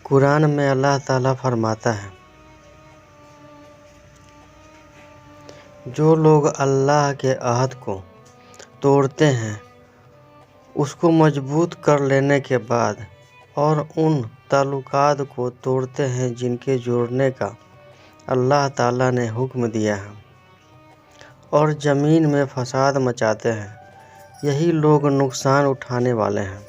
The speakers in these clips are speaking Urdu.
قرآن میں اللہ تعالیٰ فرماتا ہے، جو لوگ اللہ کے عہد کو توڑتے ہیں اس کو مضبوط کر لینے کے بعد اور ان تعلقات کو توڑتے ہیں جن کے جوڑنے کا اللہ تعالیٰ نے حکم دیا ہے اور زمین میں فساد مچاتے ہیں، یہی لوگ نقصان اٹھانے والے ہیں۔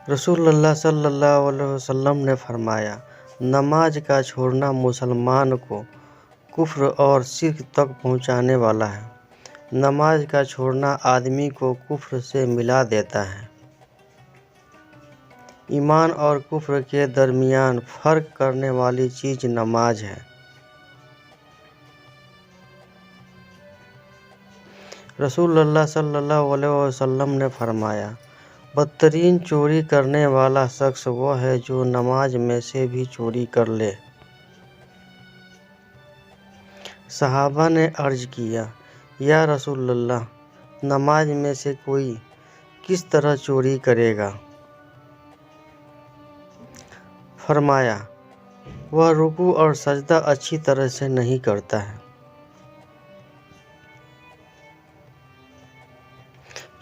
رسول اللہ صلی اللہ علیہ وسلم نے فرمایا، نماز کا چھوڑنا مسلمان کو کفر اور شرک تک پہنچانے والا ہے۔ نماز کا چھوڑنا آدمی کو کفر سے ملا دیتا ہے۔ ایمان اور کفر کے درمیان فرق کرنے والی چیز نماز ہے۔ رسول اللہ صلی اللہ علیہ وسلم نے فرمایا، بدترین چوری کرنے والا شخص وہ ہے جو نماز میں سے بھی چوری کر لے۔ صحابہ نے عرض کیا، یا رسول اللہ، نماز میں سے کوئی کس طرح چوری کرے گا؟ فرمایا، وہ رکوع اور سجدہ اچھی طرح سے نہیں کرتا ہے۔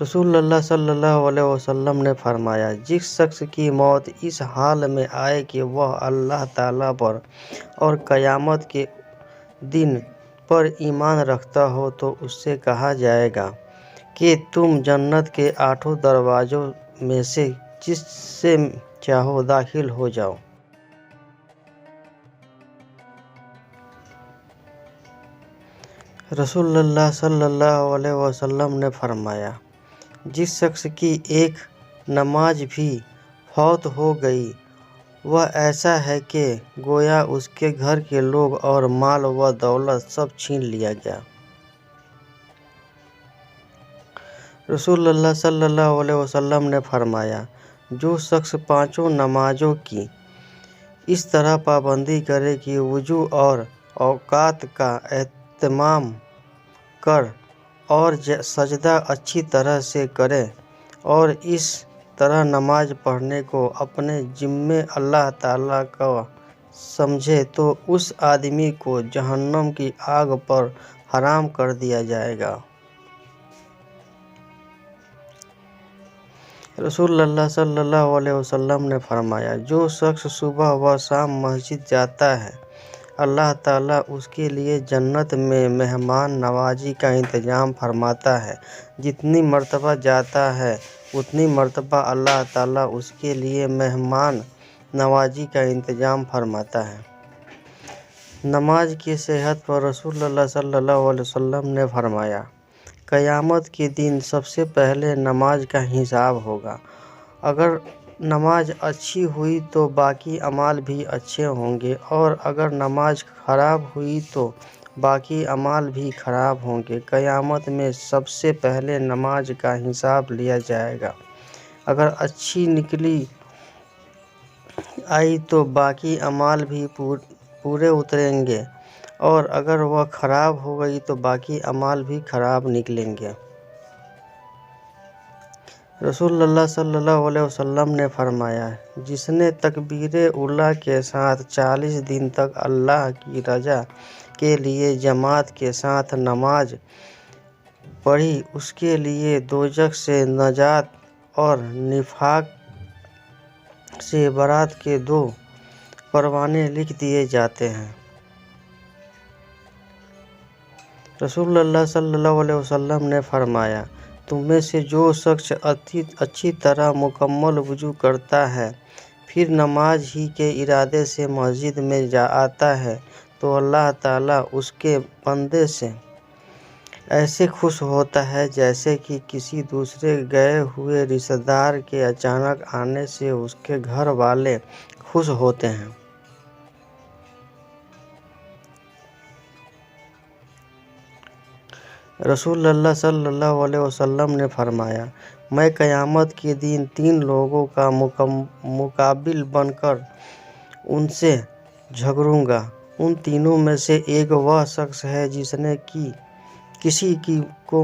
رسول اللہ صلی اللہ علیہ وسلم نے فرمایا، جس شخص کی موت اس حال میں آئے کہ وہ اللہ تعالیٰ پر اور قیامت کے دن پر ایمان رکھتا ہو تو اس سے کہا جائے گا کہ تم جنت کے 8 دروازوں میں سے جس سے چاہو داخل ہو جاؤ۔ رسول اللہ صلی اللہ علیہ وسلم نے فرمایا، جس شخص کی ایک نماز بھی فوت ہو گئی وہ ایسا ہے کہ گویا اس کے گھر کے لوگ اور مال و دولت سب چھین لیا گیا۔ رسول اللہ صلی اللہ علیہ وسلم نے فرمایا، جو شخص 5 نمازوں کی اس طرح پابندی کرے کہ وضو اور اوقات کا اہتمام کر اور سجدہ اچھی طرح سے کرے اور اس طرح نماز پڑھنے کو اپنے ذمے اللہ تعالیٰ کا سمجھے تو اس آدمی کو جہنم کی آگ پر حرام کر دیا جائے گا۔ رسول اللہ صلی اللہ علیہ وسلم نے فرمایا، جو شخص صبح و شام مسجد جاتا ہے اللہ تعالیٰ اس کے لیے جنت میں مہمان نوازی کا انتظام فرماتا ہے۔ جتنی مرتبہ جاتا ہے اتنی مرتبہ اللہ تعالیٰ اس کے لیے مہمان نوازی کا انتظام فرماتا ہے۔ نماز کی صحت پر رسول اللہ صلی اللہ علیہ وسلم نے فرمایا، قیامت کے دن سب سے پہلے نماز کا حساب ہوگا۔ اگر نماز اچھی ہوئی تو باقی اعمال بھی اچھے ہوں گے اور اگر نماز خراب ہوئی تو باقی اعمال بھی خراب ہوں گے۔ قیامت میں سب سے پہلے نماز کا حساب لیا جائے گا۔ اگر اچھی نکلی آئی تو باقی اعمال بھی پورے اتریں گے اور اگر وہ خراب ہو گئی تو باقی اعمال بھی خراب نکلیں گے۔ رسول اللہ صلی اللہ علیہ وسلم نے فرمایا، جس نے تکبیر اولیٰ کے ساتھ 40 دن تک اللہ کی رضا کے لیے جماعت کے ساتھ نماز پڑھی اس کے لیے دوزخ سے نجات اور نفاق سے برات کے 2 پروانے لکھ دیے جاتے ہیں۔ رسول اللہ صلی اللہ علیہ وسلم نے فرمایا، تم میں سے جو شخص اچھی طرح مکمل وضو کرتا ہے پھر نماز ہی کے ارادے سے مسجد میں آتا ہے تو اللہ تعالیٰ اس کے بندے سے ایسے خوش ہوتا ہے جیسے کہ کسی دوسرے گئے ہوئے رشتہ دار کے اچانک آنے سے اس کے گھر والے خوش ہوتے ہیں۔ رسول اللہ صلی اللہ علیہ وسلم نے فرمایا، میں قیامت کے دن 3 لوگوں کا مقابل بن کر ان سے جھگڑوں گا۔ ان تینوں میں سے ایک وہ شخص ہے جس نے کسی کو